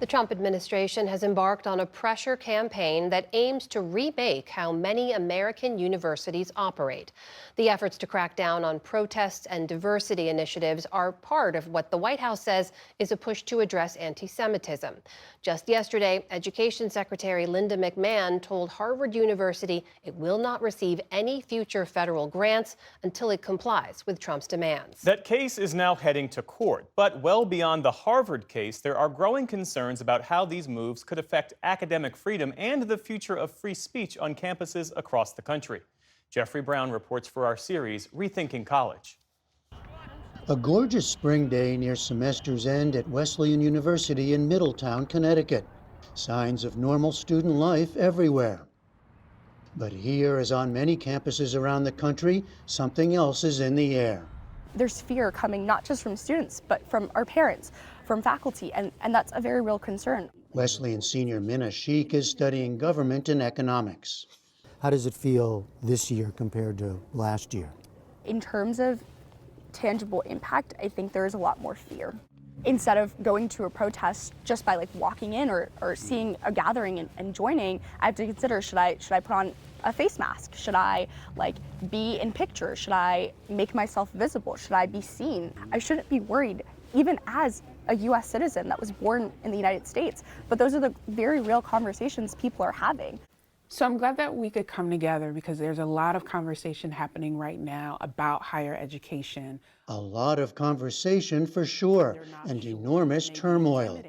The Trump administration has embarked on a pressure campaign that aims to remake how many American universities operate. The efforts to crack down on protests and diversity initiatives are part of what the White House says is a push to address anti-Semitism. Just yesterday, Education Secretary Linda McMahon told Harvard University it will not receive any future federal grants until it complies with Trump's demands. That case is now heading to court, but well beyond the Harvard case, there are growing concerns about how these moves could affect academic freedom and the future of free speech on campuses across the country. Jeffrey Brown reports for our series, Rethinking College. A gorgeous spring day near semester's end at Wesleyan University in Middletown, Connecticut. Signs of normal student life everywhere. But here, as on many campuses around the country, something else is in the air. There's fear coming not just from students, but from our parents, from faculty, and that's a very real concern. Wesleyan senior Minna Sheik is studying government and economics. How does it feel this year compared to last year? In terms of tangible impact, I think there is a lot more fear. Instead of going to a protest just by walking in or seeing a gathering and joining, I have to consider, should I put on a face mask? Should I be in pictures? Should I make myself visible? Should I be seen? I shouldn't be worried, even as a US citizen that was born in the United States. But those are the very real conversations people are having. So I'm glad that we could come together because there's a lot of conversation happening right now about higher education. A lot of conversation for sure, and enormous turmoil.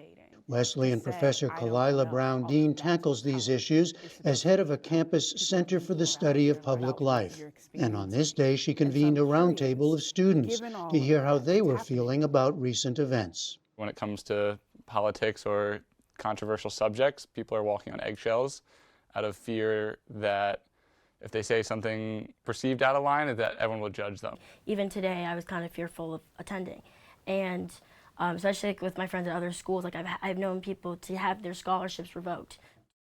Wesleyan professor Kalila Brown Dean tackles these issues as head of a campus center for the study of public life. And on this day, she convened a roundtable of students to hear how they were feeling about recent events. When it comes to politics or controversial subjects, people are walking on eggshells out of fear that if they say something perceived out of line, that everyone will judge them. Even today, I was kind of fearful of attending. And especially with my friends at other schools, I've known people to have their scholarships revoked.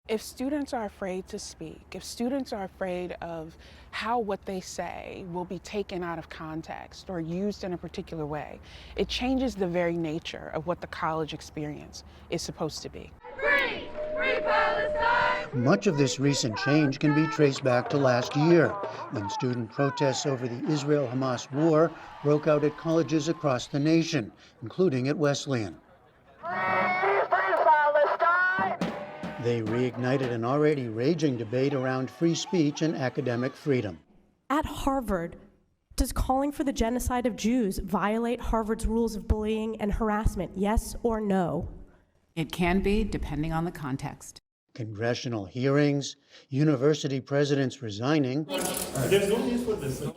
If students are afraid to speak, if students are afraid of how what they say will be taken out of context or used in a particular way, it changes the very nature of what the college experience is supposed to be. Free! Free Palestine! Much of this recent change can be traced back to last year, when student protests over the Israel-Hamas war broke out at colleges across the nation, including at Wesleyan. They reignited an already raging debate around free speech and academic freedom. At Harvard, does calling for the genocide of Jews violate Harvard's rules of bullying and harassment, yes or no? It can be, depending on the context. Congressional hearings, university presidents resigning,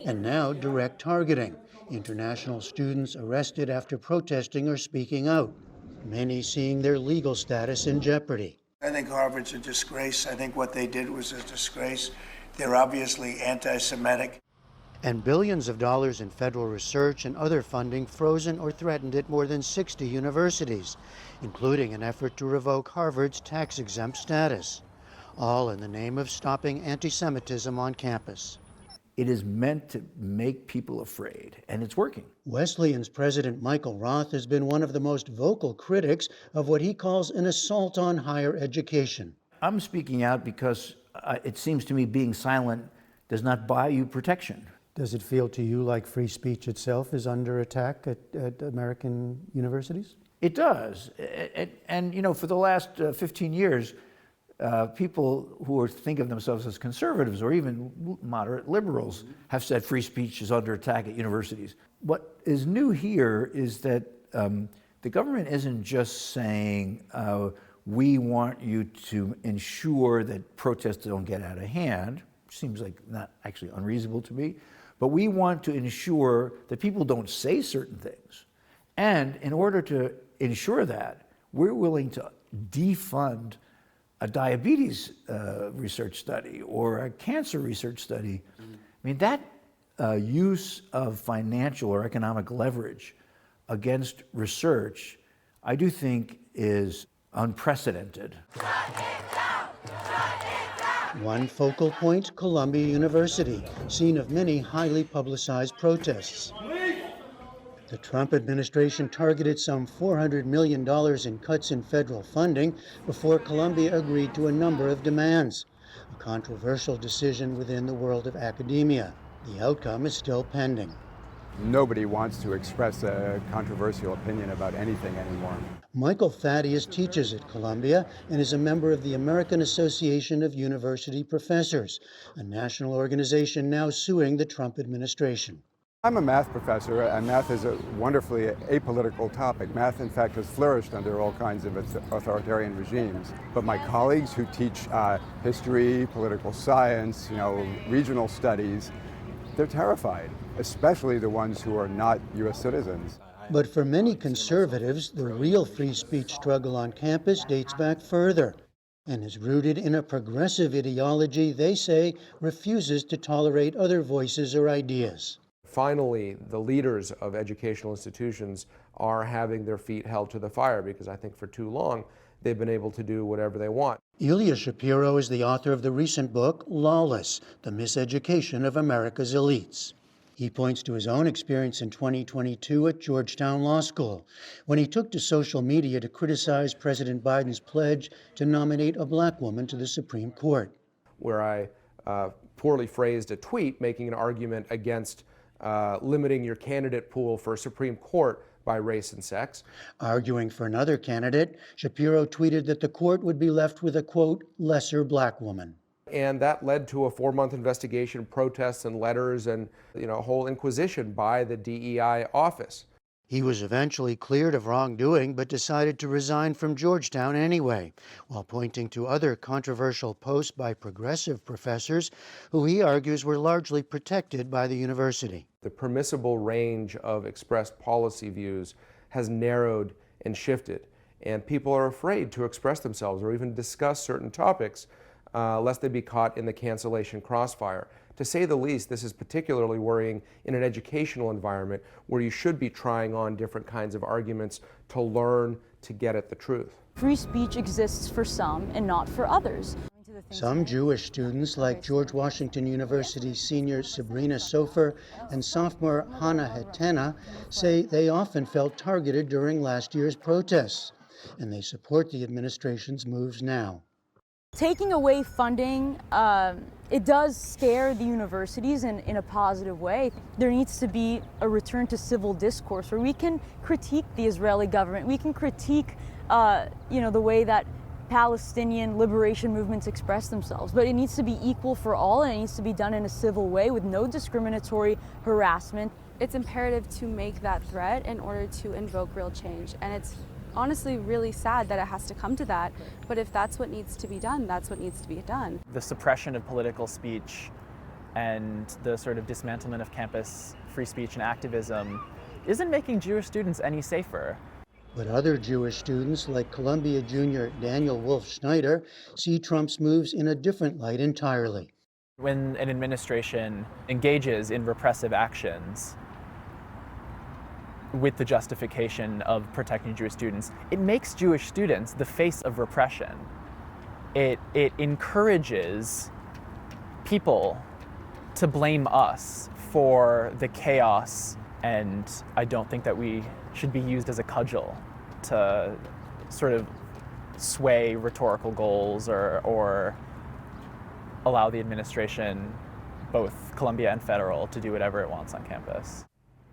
and now direct targeting. International students arrested after protesting or speaking out, many seeing their legal status in jeopardy. I think Harvard's a disgrace. I think what they did was a disgrace. They're obviously anti-Semitic. And billions of dollars in federal research and other funding frozen or threatened at more than 60 universities, including an effort to revoke Harvard's tax-exempt status, all in the name of stopping anti-Semitism on campus. It is meant to make people afraid, and it's working. Wesleyan's president Michael Roth has been one of the most vocal critics of what he calls an assault on higher education. I'm speaking out because it seems to me being silent does not buy you protection. Does it feel to you like free speech itself is under attack at American universities? It does. And you know, for the last 15 years, people who think of themselves as conservatives or even moderate liberals have said free speech is under attack at universities. What is new here is that the government isn't just saying, we want you to ensure that protests don't get out of hand, which seems like not actually unreasonable to me, but we want to ensure that people don't say certain things. And in order to ensure that, we're willing to defund a diabetes research study or a cancer research study. I mean, that use of financial or economic leverage against research, I do think is unprecedented. One focal point, Columbia University, scene of many highly publicized protests. The Trump administration targeted some $400 million in cuts in federal funding before Columbia agreed to a number of demands, a controversial decision within the world of academia. The outcome is still pending. Nobody wants to express a controversial opinion about anything anymore. Michael Thaddeus teaches at Columbia and is a member of the American Association of University Professors, a national organization now suing the Trump administration. I'm a math professor, and math is a wonderfully apolitical topic. Math, in fact, has flourished under all kinds of authoritarian regimes. But my colleagues who teach history, political science, regional studies, they're terrified, especially the ones who are not U.S. citizens. But for many conservatives, the real free speech struggle on campus dates back further and is rooted in a progressive ideology they say refuses to tolerate other voices or ideas. Finally, the leaders of educational institutions are having their feet held to the fire because I think for too long they've been able to do whatever they want. Ilya Shapiro is the author of the recent book, Lawless, The Miseducation of America's Elites. He points to his own experience in 2022 at Georgetown Law School, when he took to social media to criticize President Biden's pledge to nominate a black woman to the Supreme Court. Where I poorly phrased a tweet making an argument against limiting your candidate pool for Supreme Court by race and sex. Arguing for another candidate, Shapiro tweeted that the court would be left with a, quote, lesser black woman. And that led to a 4-month investigation, protests and letters and a whole inquisition by the DEI office. He was eventually cleared of wrongdoing but decided to resign from Georgetown anyway, while pointing to other controversial posts by progressive professors who he argues were largely protected by the university. The permissible range of expressed policy views has narrowed and shifted, and people are afraid to express themselves or even discuss certain topics lest they be caught in the cancellation crossfire. To say the least, this is particularly worrying in an educational environment where you should be trying on different kinds of arguments to learn to get at the truth. Free speech exists for some and not for others. Some Jewish students, like George Washington University senior Sabrina Sofer and sophomore Hannah Hetena, say they often felt targeted during last year's protests, and they support the administration's moves now. Taking away funding, it does scare the universities in a positive way. There needs to be a return to civil discourse where we can critique the Israeli government. We can critique, the way that Palestinian liberation movements express themselves. But it needs to be equal for all, and it needs to be done in a civil way with no discriminatory harassment. It's imperative to make that threat in order to invoke real change. And it's honestly really sad that it has to come to that, but if that's what needs to be done, that's what needs to be done. The suppression of political speech and the sort of dismantlement of campus free speech and activism isn't making Jewish students any safer. But other Jewish students, like Columbia junior Daniel Wolf Schneider, see Trump's moves in a different light entirely. When an administration engages in repressive actions with the justification of protecting Jewish students, it makes Jewish students the face of repression. It encourages people to blame us for the chaos, and I don't think that we should be used as a cudgel to sort of sway rhetorical goals or allow the administration, both Columbia and federal, to do whatever it wants on campus.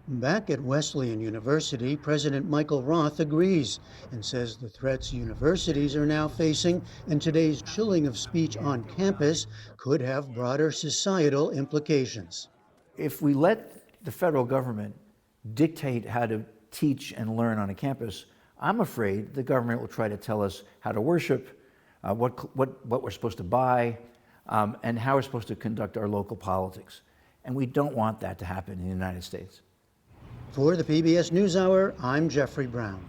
Back at Wesleyan University, President Michael Roth agrees and says the threats universities are now facing and today's chilling of speech on campus could have broader societal implications. If we let the federal government dictate how to teach and learn on a campus, I'm afraid the government will try to tell us how to worship, what we're supposed to buy, and how we're supposed to conduct our local politics. And we don't want that to happen in the United States. For the PBS NewsHour, I'm Jeffrey Brown.